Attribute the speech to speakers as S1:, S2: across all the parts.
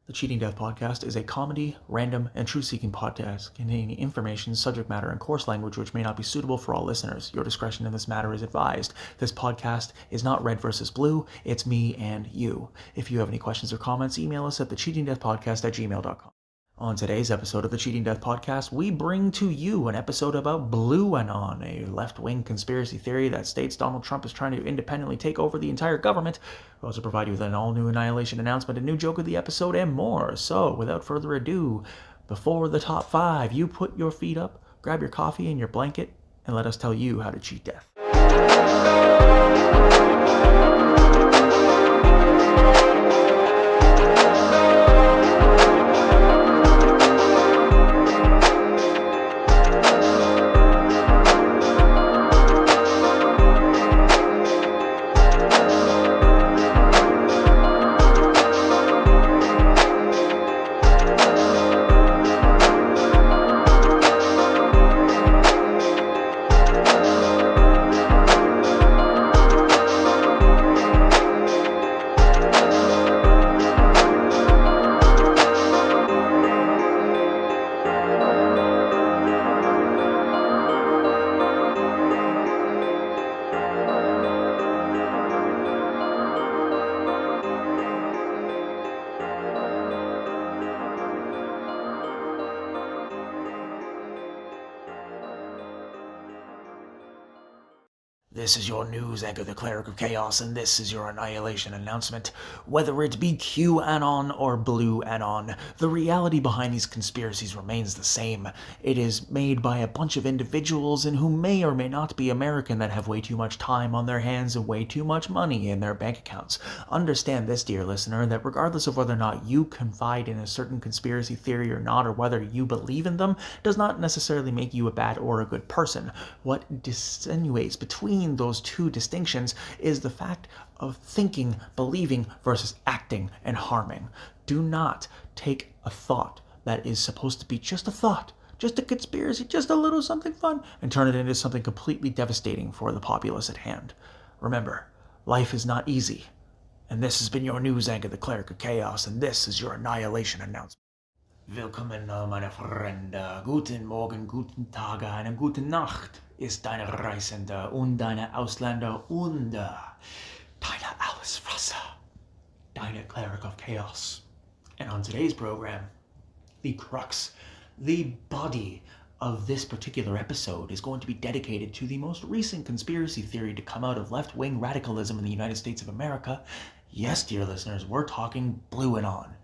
S1: The Cheating Death Podcast is a comedy, random, and truth-seeking podcast containing information, subject matter, and coarse language which may not be suitable for all listeners. Your discretion in this matter is advised. This podcast is not red versus blue. It's me and you. If you have any questions or comments, email us at thecheatingdeathpodcast@gmail.com. On today's episode of the Cheating Death Podcast, we bring to you an episode about Blue Anon, a left-wing conspiracy theory that states Donald Trump is trying to independently take over the entire government. We also provide you with an all-new Annihilation Announcement, a new joke of the episode, and more. So, without further ado, before the top 5, you put your feet up, grab your coffee and your blanket, and let us tell you how to cheat death. This is your news anchor, the Cleric of Chaos, and this is your Annihilation Announcement. Whether it be QAnon or Blue Anon, the reality behind these conspiracies remains the same. It is made by a bunch of individuals and who may or may not be American that have way too much time on their hands and way too much money in their bank accounts. Understand this, dear listener, that regardless of whether or not you confide in a certain conspiracy theory or not, or whether you believe in them, does not necessarily make you a bad or a good person. What distinguishes between those two distinctions is the fact of thinking, believing versus acting and harming. Do not take a thought that is supposed to be just a thought, just a conspiracy, just a little something fun, and turn it into something completely devastating for the populace at hand. Remember, life is not easy. And this has been your news anchor, the Cleric of Chaos, and this is your Annihilation Announcement. Willkommen, meine Freunde. Guten Morgen, guten Tag, eine gute Nacht ist deine Reisende und deine Ausländer und deine Allesfresser, deine Cleric of Chaos. And on today's program, the crux, the body of this particular episode is going to be dedicated to the most recent conspiracy theory to come out of left-wing radicalism in the United States of America. Yes, dear listeners, we're talking Blue Anon.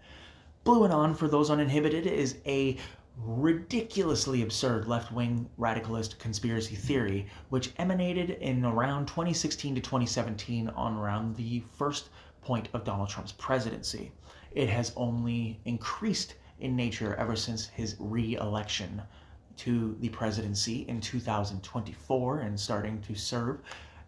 S1: Blue Anon, for those uninhibited, is a ridiculously absurd left-wing radicalist conspiracy theory which emanated in around 2016 to 2017 on around the first point of Donald Trump's presidency. It has only increased in nature ever since his re-election to the presidency in 2024 and starting to serve.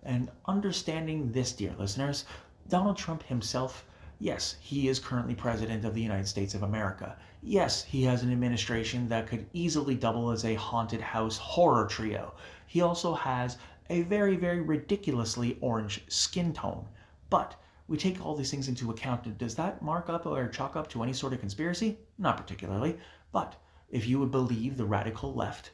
S1: And understanding this, dear listeners, Donald Trump himself, yes, he is currently president of the United States of America. Yes, he has an administration that could easily double as a haunted house horror trio. He also has a very, very ridiculously orange skin tone. But we take all these things into account. Does that mark up or chalk up to any sort of conspiracy? Not particularly. But if you would believe the radical left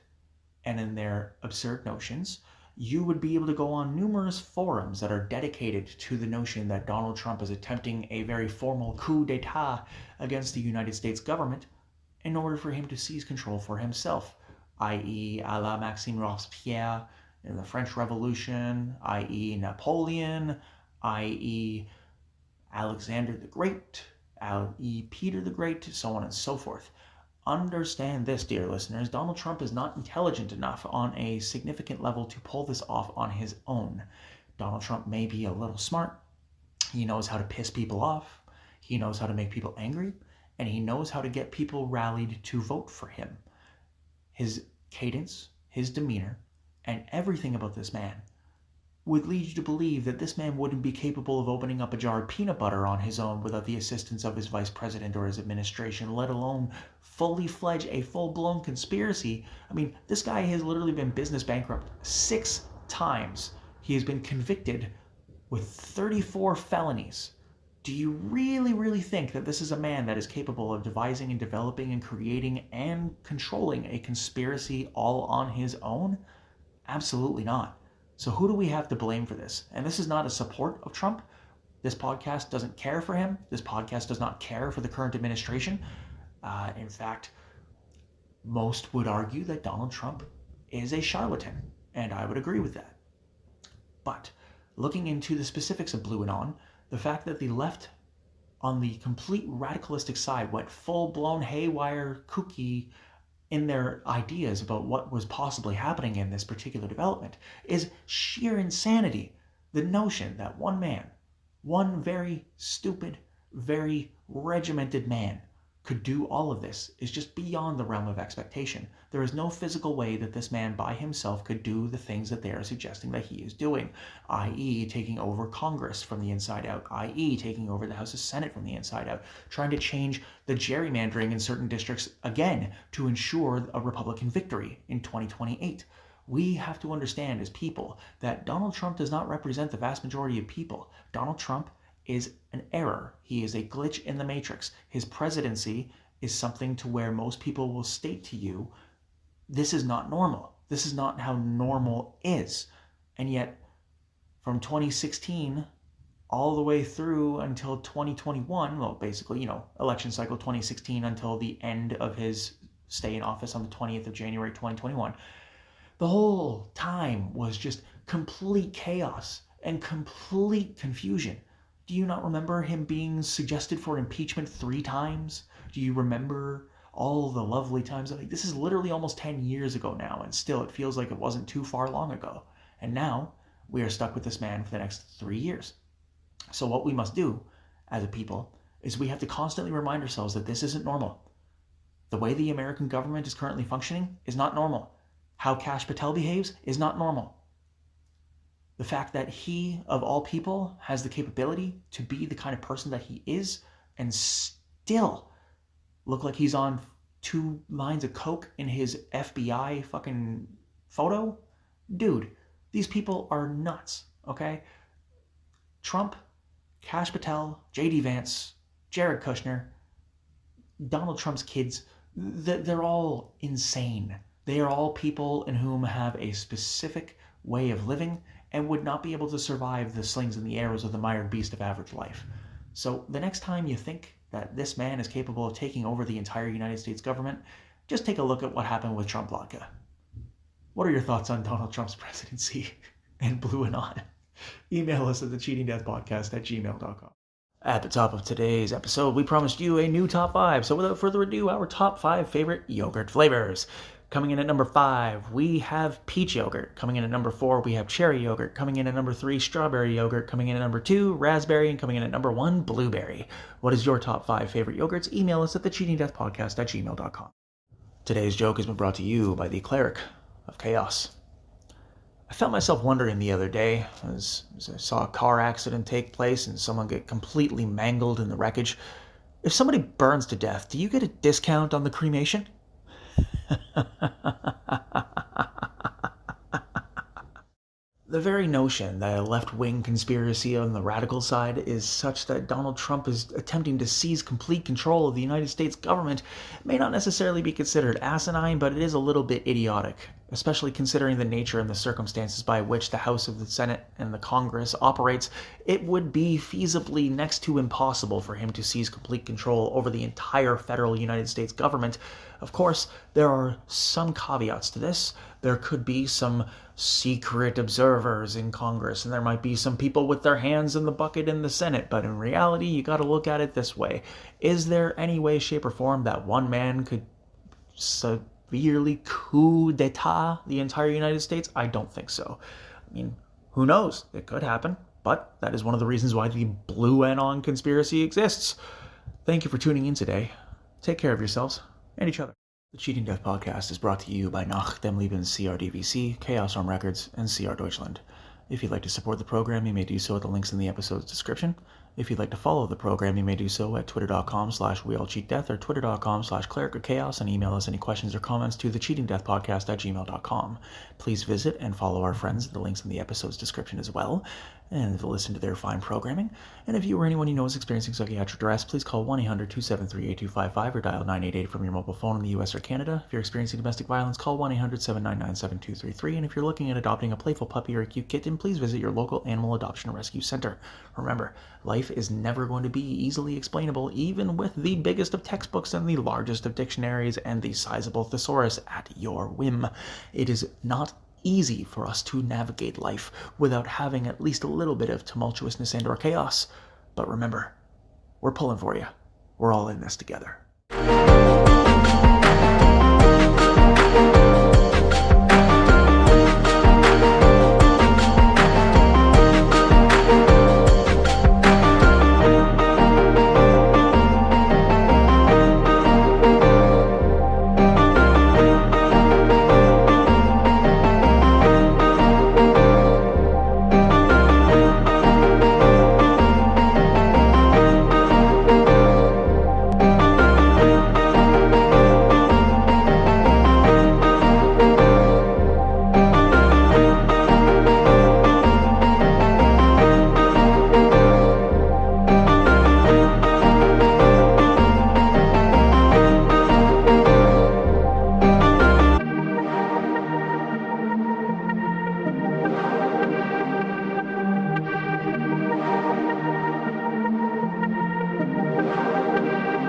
S1: and in their absurd notions, you would be able to go on numerous forums that are dedicated to the notion that Donald Trump is attempting a very formal coup d'etat against the United States government in order for him to seize control for himself, i.e. a la Maxime Robespierre in the French Revolution, i.e. Napoleon, i.e. Alexander the Great, i.e. Peter the Great, so on and so forth. Understand this, dear listeners, Donald Trump is not intelligent enough on a significant level to pull this off on his own. Donald Trump may be a little smart. He knows how to piss people off. He knows how to make people angry. And he knows how to get people rallied to vote for him. His cadence, his demeanor, and everything about this man would lead you to believe that this man wouldn't be capable of opening up a jar of peanut butter on his own without the assistance of his vice president or his administration, let alone fully fledge a full-blown conspiracy. I mean, this guy has literally been business bankrupt 6 times. He has been convicted with 34 felonies. Do you really, really think that this is a man that is capable of devising and developing and creating and controlling a conspiracy all on his own? Absolutely not. So who do we have to blame for this? And this is not a support of Trump. This podcast doesn't care for him. This podcast does not care for the current administration. In fact, most would argue that Donald Trump is a charlatan, and I would agree with that. But looking into the specifics of Blue Anon, the fact that the left on the complete radicalistic side went full-blown haywire kooky in their ideas about what was possibly happening in this particular development is sheer insanity. The notion that one man, one very stupid, very regimented man, could do all of this is just beyond the realm of expectation. There is no physical way that this man by himself could do the things that they are suggesting that he is doing, i.e. taking over Congress from the inside out, i.e. taking over the House of Senate from the inside out, trying to change the gerrymandering in certain districts again to ensure a Republican victory in 2028. We have to understand as people that Donald Trump does not represent the vast majority of people. Donald Trump is an error. He is a glitch in the matrix. His presidency is something to where most people will state to you, this is not normal. This is not how normal is. And yet, from 2016 all the way through until 2021, well, basically, election cycle 2016 until the end of his stay in office on the 20th of January 2021, the whole time was just complete chaos and complete confusion. Do you not remember him being suggested for impeachment 3 times? Do you remember all the lovely times? This is literally almost 10 years ago now, and still it feels like it wasn't too far long ago. And now we are stuck with this man for the next 3 years. So what we must do as a people is we have to constantly remind ourselves that this isn't normal. The way the American government is currently functioning is not normal. How Kash Patel behaves is not normal. The fact that he, of all people, has the capability to be the kind of person that he is and still look like he's on 2 lines of coke in his FBI fucking photo? Dude, these people are nuts, okay? Trump, Kash Patel, J.D. Vance, Jared Kushner, Donald Trump's kids, they're all insane. They are all people in whom have a specific way of living and would not be able to survive the slings and the arrows of the mired beast of average life. So the next time you think that this man is capable of taking over the entire United States government, just take a look at what happened with Trump vodka. What are your thoughts on Donald Trump's presidency and Blue Anon? Email us at thecheatingdeathpodcast@gmail.com. At the top of today's episode, we promised you a new top 5. So without further ado, our top 5 favorite yogurt flavors. Coming in at number 5, we have peach yogurt. Coming in at number 4, we have cherry yogurt. Coming in at number 3, strawberry yogurt. Coming in at number 2, raspberry. And coming in at number 1, blueberry. What is your top 5 favorite yogurts? Email us at thecheatingdeathpodcast@gmail.com. Today's joke has been brought to you by the Cleric of Chaos. I found myself wondering the other day, as I saw a car accident take place and someone get completely mangled in the wreckage, if somebody burns to death, do you get a discount on the cremation? The very notion that a left-wing conspiracy on the radical side is such that Donald Trump is attempting to seize complete control of the United States government may not necessarily be considered asinine, but it is a little bit idiotic, especially considering the nature and the circumstances by which the House of the Senate and the Congress operates. It would be feasibly next to impossible for him to seize complete control over the entire federal United States government. Of course, there are some caveats to this. There could be some secret observers in Congress, and there might be some people with their hands in the bucket in the Senate, but in reality, you gotta look at it this way. Is there any way, shape, or form that one man could severely coup d'etat the entire United States? I don't think so. I mean, who knows? It could happen, but that is one of the reasons why the Blue Anon conspiracy exists. Thank you for tuning in today. Take care of yourselves and each other. The Cheating Death Podcast is brought to you by Nach dem Lieben CRDVC, Chaos Arm Records, and CR Deutschland. If you'd like to support the program, you may do so at the links in the episode's description. If you'd like to follow the program, you may do so at twitter.com/weallcheatdeath or twitter.com/clericofchaos, and email us any questions or comments to thecheatingdeathpodcast@gmail.com. Please visit and follow our friends at the links in the episode's description as well, and listen to their fine programming. And if you or anyone you know is experiencing psychiatric duress, please call 1-800-273-8255 or dial 988 from your mobile phone in the US or Canada. If you're experiencing domestic violence, call 1-800-799-7233. And if you're looking at adopting a playful puppy or a cute kitten, please visit your local animal adoption and rescue center. Remember, life is never going to be easily explainable, even with the biggest of textbooks and the largest of dictionaries and the sizable thesaurus at your whim. It is not easy for us to navigate life without having at least a little bit of tumultuousness and or chaos. But remember, we're pulling for you. We're all in this together.